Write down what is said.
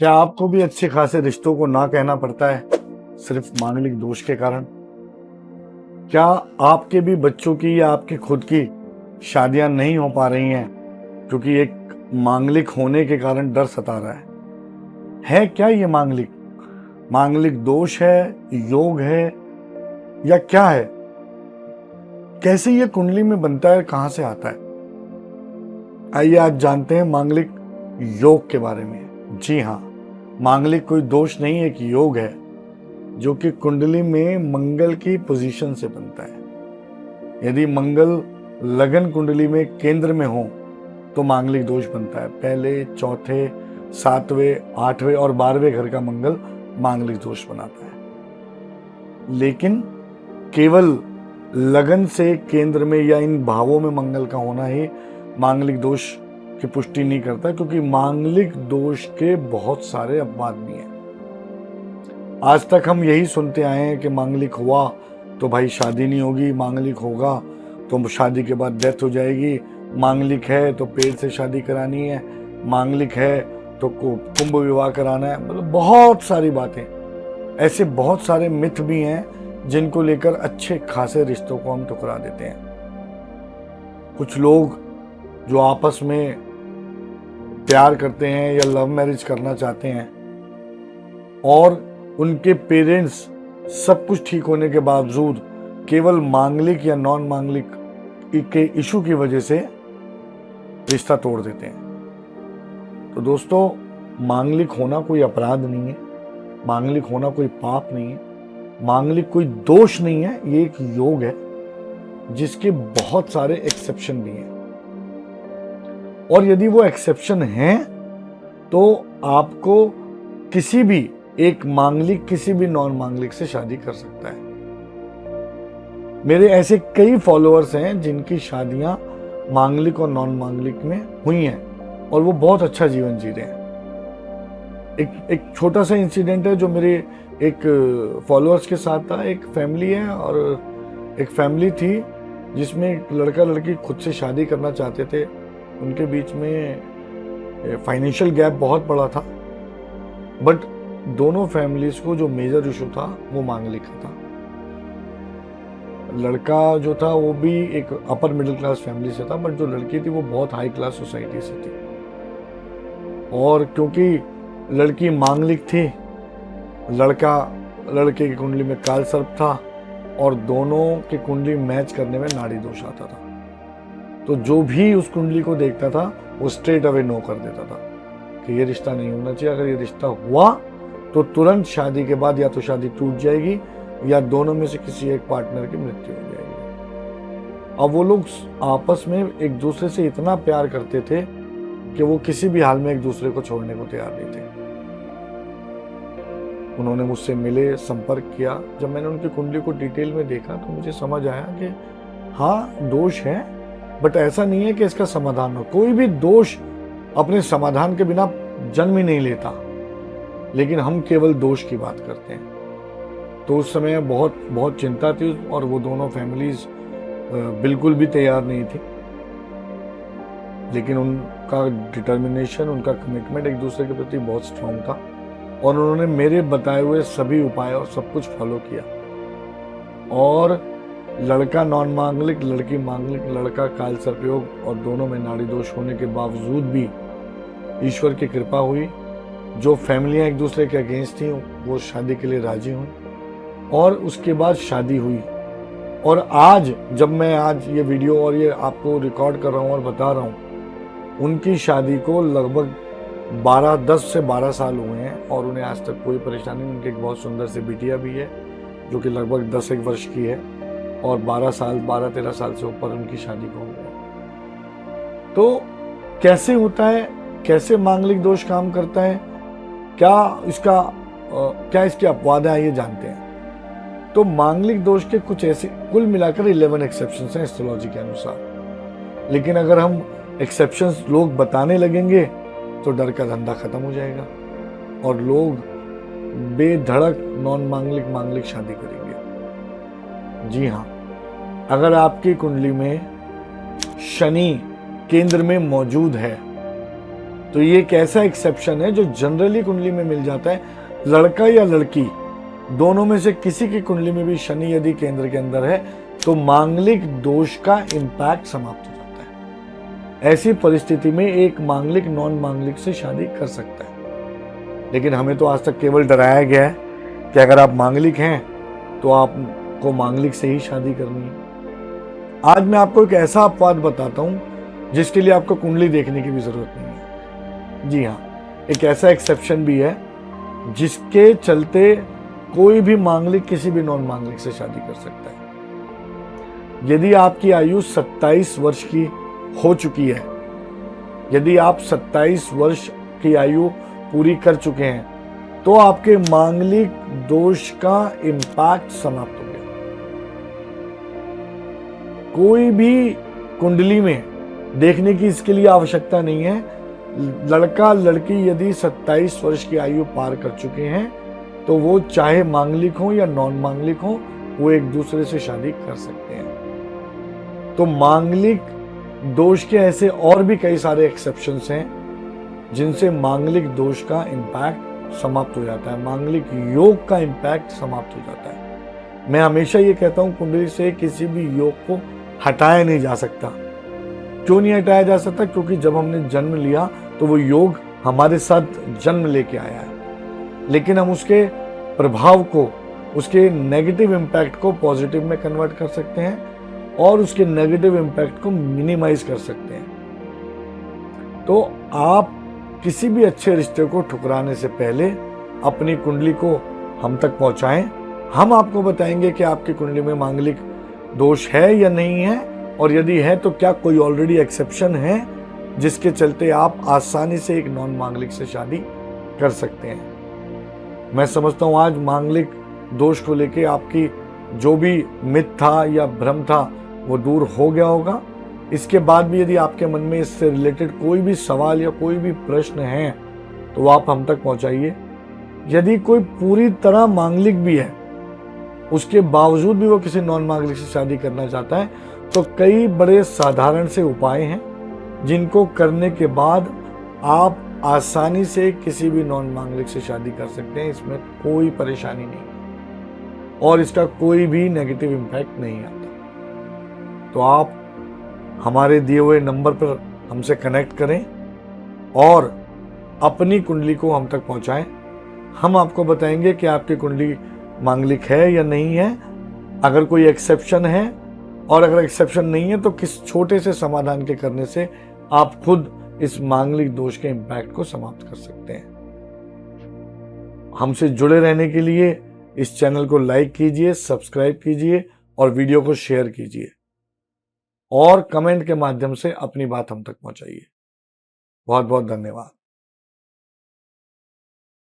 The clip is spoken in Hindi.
क्या आपको भी अच्छे खासे रिश्तों को ना कहना पड़ता है सिर्फ मांगलिक दोष के कारण? क्या आपके भी बच्चों की या आपके खुद की शादियां नहीं हो पा रही हैं क्योंकि एक मांगलिक होने के कारण डर सता रहा है क्या ये मांगलिक दोष है, योग है या क्या है? कैसे ये कुंडली में बनता है, कहां से आता है? आइए आज जानते हैं मांगलिक योग के बारे में। जी हाँ, मांगलिक कोई दोष नहीं, एक योग है जो कि कुंडली में मंगल की पोजीशन से बनता है। यदि मंगल लगन कुंडली में केंद्र में हो तो मांगलिक दोष बनता है। पहले, चौथे, सातवें, आठवें और 12वें घर का मंगल मांगलिक दोष बनाता है। लेकिन केवल लगन से केंद्र में या इन भावों में मंगल का होना ही मांगलिक दोष की पुष्टि नहीं करता, क्योंकि मांगलिक दोष के बहुत सारे अपवाद भी हैं। आज तक हम यही सुनते आए हैं कि मांगलिक हुआ तो भाई शादी नहीं होगी, मांगलिक होगा तो शादी के बाद डेथ हो जाएगी, मांगलिक है तो पेड़ से शादी करानी है, मांगलिक है तो कुंभ विवाह कराना है। मतलब बहुत सारी बातें, ऐसे बहुत सारे मिथ भी हैं जिनको लेकर अच्छे खासे रिश्तों को हम ठुकरा देते हैं। कुछ लोग जो आपस में प्यार करते हैं या लव मैरिज करना चाहते हैं और उनके पेरेंट्स सब कुछ ठीक होने के बावजूद केवल मांगलिक या नॉन मांगलिक के इशू की वजह से रिश्ता तोड़ देते हैं। तो दोस्तों, मांगलिक होना कोई अपराध नहीं है, मांगलिक होना कोई पाप नहीं है, मांगलिक कोई दोष नहीं है। ये एक योग है जिसके बहुत सारे एक्सेप्शन भी हैं, और यदि वो एक्सेप्शन हैं तो आपको किसी भी एक मांगलिक किसी भी नॉन मांगलिक से शादी कर सकता है। मेरे ऐसे कई फॉलोअर्स हैं जिनकी शादियां मांगलिक और नॉन मांगलिक में हुई हैं और वो बहुत अच्छा जीवन जी रहे हैं। एक छोटा सा इंसिडेंट है जो मेरे एक फॉलोअर्स के साथ था। एक फैमिली है और एक फैमिली थी जिसमें एक लड़का लड़की खुद से शादी करना चाहते थे। उनके बीच में फाइनेंशियल गैप बहुत बड़ा था, बट दोनों फैमिलीज को जो मेजर इशू था वो मांगलिक का था। लड़का जो था वो भी एक अपर मिडिल क्लास फैमिली से था, बट जो लड़की थी वो बहुत हाई क्लास सोसाइटी से थी। और क्योंकि लड़की मांगलिक थी, लड़के की कुंडली में काल सर्प था और दोनों की कुंडली मैच करने में नाड़ी दोष आता था। तो जो भी उस कुंडली को देखता था वो स्ट्रेट अवे नो कर देता था कि ये रिश्ता नहीं होना चाहिए। अगर ये रिश्ता हुआ तो तुरंत शादी के बाद या तो शादी टूट जाएगी या दोनों में से किसी एक पार्टनर की मृत्यु हो जाएगी। अब वो लोग आपस में एक दूसरे से इतना प्यार करते थे कि वो किसी भी हाल में एक दूसरे को छोड़ने को तैयार नहीं थे। उन्होंने मुझसे मिले, संपर्क किया। जब मैंने उनकी कुंडली को डिटेल में देखा तो मुझे समझ आया कि हाँ, दोष है, बट ऐसा नहीं है कि इसका समाधान हो। कोई भी दोष अपने समाधान के बिना जन्म ही नहीं लेता, लेकिन हम केवल दोष की बात करते हैं। तो उस समय बहुत चिंता थी और वो दोनों फैमिलीज बिल्कुल भी तैयार नहीं थी, लेकिन उनका डिटर्मिनेशन, उनका कमिटमेंट एक दूसरे के प्रति बहुत स्ट्रांग था और उन्होंने मेरे बताए हुए सभी उपाय और सब कुछ फॉलो किया। और लड़का नॉन मांगलिक, लड़की मांगलिक, लड़का काल सर्पयोग और दोनों में नाड़ी दोष होने के बावजूद भी ईश्वर की कृपा हुई। जो फैमिलियां एक दूसरे के अगेंस्ट थी वो शादी के लिए राजी हुई और उसके बाद शादी हुई। और आज जब मैं आज ये वीडियो और ये आपको रिकॉर्ड कर रहा हूँ और बता रहा हूँ, उनकी शादी को लगभग 10 से 12 साल हुए हैं और उन्हें आज तक कोई परेशानी नहीं। उनकी एक बहुत सुंदर सी बिटिया भी है जो कि लगभग 10-1 वर्ष की है और 12-13 साल से ऊपर उनकी शादी को हो गया। तो कैसे होता है, कैसे मांगलिक दोष काम करता है, क्या इसके अपवाद है, ये जानते हैं। तो मांगलिक दोष के कुछ ऐसे कुल मिलाकर 11 एक्सेप्शंस हैं एस्ट्रोलॉजी के अनुसार। लेकिन अगर हम एक्सेप्शंस लोग बताने लगेंगे तो डर का धंधा खत्म हो जाएगा और लोग बेधड़क नॉन मांगलिक शादी करेंगे। जी हाँ, अगर आपकी कुंडली में शनि केंद्र में मौजूद है तो ये एक ऐसा एक्सेप्शन है जो जनरली कुंडली में मिल जाता है। लड़का या लड़की दोनों में से किसी की कुंडली में भी शनि यदि केंद्र के अंदर है तो मांगलिक दोष का इम्पैक्ट समाप्त हो जाता है। ऐसी परिस्थिति में एक मांगलिक नॉन मांगलिक से शादी कर सकता है। लेकिन हमें तो आज तक केवल डराया गया है कि अगर आप मांगलिक हैं तो आपको मांगलिक से ही शादी करनी है। आज मैं आपको एक ऐसा अपवाद बताता हूं जिसके लिए आपको कुंडली देखने की भी जरूरत नहीं है। जी हाँ, एक ऐसा एक्सेप्शन भी है जिसके चलते कोई भी मांगलिक किसी भी नॉन मांगलिक से शादी कर सकता है। यदि आपकी आयु 27 वर्ष की हो चुकी है, यदि आप 27 वर्ष की आयु पूरी कर चुके हैं तो आपके मांगलिक दोष का इम्पैक्ट समाप्त हो गया। कोई भी कुंडली में देखने की इसके लिए आवश्यकता नहीं है। लड़का लड़की यदि 27 वर्ष की आयु पार कर चुके हैं तो वो चाहे मांगलिक हो या नॉन मांगलिक हो, वो एक दूसरे से शादी कर सकते हैं। तो मांगलिक दोष के ऐसे और भी कई सारे एक्सेप्शंस हैं जिनसे मांगलिक दोष का इम्पैक्ट समाप्त हो जाता है, मांगलिक योग का इम्पैक्ट समाप्त हो जाता है। मैं हमेशा ये कहता हूं कुंडली से किसी भी योग को हटाया नहीं जा सकता। क्यों नहीं हटाया जा सकता? क्योंकि जब हमने जन्म लिया तो वो योग हमारे साथ जन्म लेके आया है, लेकिन हम उसके प्रभाव को, उसके नेगेटिव इम्पैक्ट को पॉजिटिव में कन्वर्ट कर सकते हैं और उसके नेगेटिव इम्पैक्ट को मिनिमाइज कर सकते हैं। तो आप किसी भी अच्छे रिश्ते को ठुकराने से पहले अपनी कुंडली को हम तक पहुंचाएं। हम आपको बताएंगे कि आपकी कुंडली में मांगलिक दोष है या नहीं है, और यदि है तो क्या कोई ऑलरेडी एक्सेप्शन है जिसके चलते आप आसानी से एक नॉन मांगलिक से शादी कर सकते हैं। मैं समझता हूं आज मांगलिक दोष को लेके आपकी जो भी मिथ था या भ्रम था वो दूर हो गया होगा। इसके बाद भी यदि आपके मन में इससे रिलेटेड कोई भी सवाल या कोई भी प्रश्न है तो आप हम तक पहुंचाइए। यदि कोई पूरी तरह मांगलिक भी है, उसके बावजूद भी वो किसी नॉन मांगलिक से शादी करना चाहता है, तो कई बड़े साधारण से उपाय हैं जिनको करने के बाद आप आसानी से किसी भी नॉन मांगलिक से शादी कर सकते हैं। इसमें कोई परेशानी नहीं और इसका कोई भी नेगेटिव इम्पैक्ट नहीं आता। तो आप हमारे दिए हुए नंबर पर हमसे कनेक्ट करें और अपनी कुंडली को हम तक पहुंचाएं। हम आपको बताएंगे कि आपकी कुंडली मांगलिक है या नहीं है, अगर कोई एक्सेप्शन है, और अगर एक्सेप्शन नहीं है तो किस छोटे से समाधान के करने से आप खुद इस मांगलिक दोष के इम्पैक्ट को समाप्त कर सकते हैं। हमसे जुड़े रहने के लिए इस चैनल को लाइक कीजिए, सब्सक्राइब कीजिए और वीडियो को शेयर कीजिए और कमेंट के माध्यम से अपनी बात हम तक पहुंचाइए। बहुत बहुत धन्यवाद।